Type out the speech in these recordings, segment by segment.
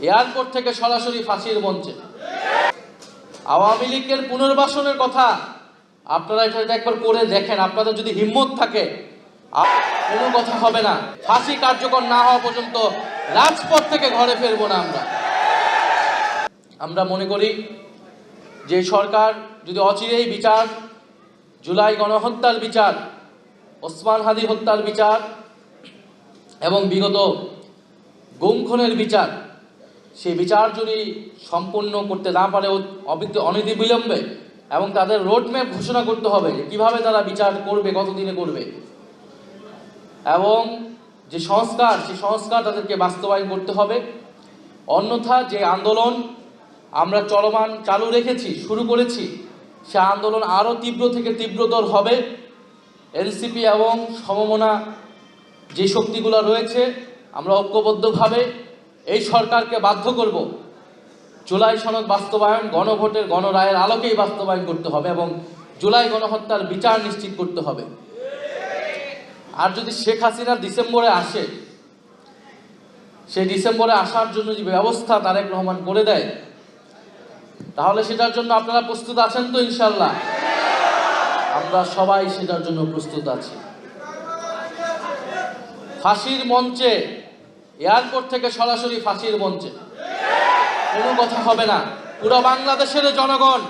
Airport থেকে সরাসরি ফাঁসির মঞ্চে। আওয়ামী লীগের পুনর্বাসনের কথা আপনারা এটা একবার করে দেখেন। আপনাদের যদি হিম্মত থাকে কোনো কথা হবে না। ফাঁসি কার্যকর না হওয়া পর্যন্ত রাজপথ থেকে ঘরে ফিরবো না। আমরা মনে করি যে সরকার যদি অচিরেই বিচার, জুলাই গণহত্যার বিচার, ওসমান হাদি হত্যার বিচার এবং বিগত গুম খুনের বিচার, সেই বিচার যদি সম্পূর্ণ করতে না পারে অনতিবিলম্বে এবং তাদের রোডম্যাপ ঘোষণা করতে হবে কিভাবে তারা বিচার করবে, কতদিনে করবে, এবং যে সংস্কার, সেই সংস্কার তাদেরকে বাস্তবায়ন করতে হবে। অন্যথা যে আন্দোলন আমরা চালু রেখেছি, শুরু করেছি, সে আন্দোলন আরও তীব্র থেকে তীব্রতর হবে। এনসিপি এবং সমমনা যে শক্তিগুলো রয়েছে, আমরা ঐক্যবদ্ধভাবে এই সরকারকে বাধ্য করব জুলাই সনদ বাস্তবায়ন গণভোটের গণরায়ের আলোকেই বাস্তবায়ন করতে হবে এবং জুলাই গণহত্যার বিচার নিশ্চিত করতে হবে। আর যদি শেখ হাসিনা ডিসেম্বরে আসে, সেই ডিসেম্বরে আসার জন্য যে ব্যবস্থা তারেক রহমান করে দেয়, তাহলে সেটার জন্য আপনারা প্রস্তুত আছেন তো? ইনশাল্লাহ আমরা সবাই সেটার জন্য প্রস্তুত আছি। ফাঁসির মঞ্চে, এয়ারপোর্ট থেকে সরাসরি ফাঁসির মঞ্চে কোনো কথা হবে না। পুরো বাংলাদেশের জনগণ,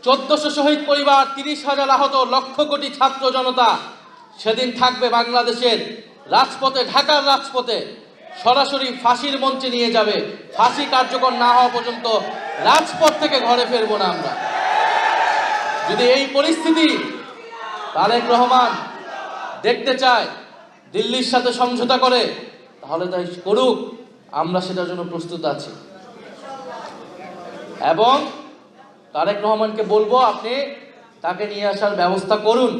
1400 শহীদ পরিবার, 30,000 আহত, লক্ষ কোটি ছাত্র জনতা সেদিন থাকবে বাংলাদেশের রাজপথে, ঢাকার রাজপথে সরাসরি ফাঁসির মঞ্চে নিয়ে যাবে। ফাঁসি কার্যকর না হওয়া পর্যন্ত রাজপথ থেকে ঘরে ফিরবো না আমরা। যদি এই পরিস্থিতি তারেক রহমান দেখতে চায়, দিল্লির সাথে সমঝোতা করে, তাহলে তাই করুক, আমরা সেটার জন্য প্রস্তুত আছি। এবং তারেক রহমানকে বলবো আপনি তাকে নিয়ে আসার ব্যবস্থা করুন।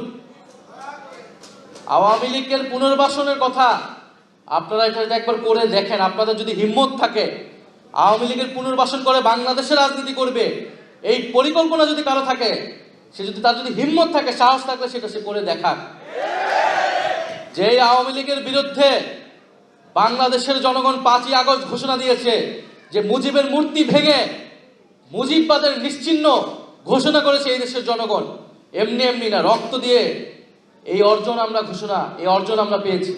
আওয়ামী লীগের পুনর্বাসনের কথা আপনারা এটা একবার করে দেখেন। আপনাদের যদি হিম্মত থাকে, আওয়ামী লীগের পুনর্বাসন করে বাংলাদেশের রাজনীতি করবে, এই পরিকল্পনা যদি কারো থাকে, তার যদি হিম্মত থাকে, সাহস থাকলে সেটা সে করে দেখাক। যে আওয়ামী লীগের বিরুদ্ধে বাংলাদেশের জনগণ 5ই আগস্ট ঘোষণা দিয়েছে যে মুজিবের মূর্তি ভেঙে মুজিববাদের নিশ্চিহ্ন ঘোষণা করেছে এই দেশের জনগণ, এমনি এমনি না, রক্ত দিয়ে এই অর্জন আমরা পেয়েছি।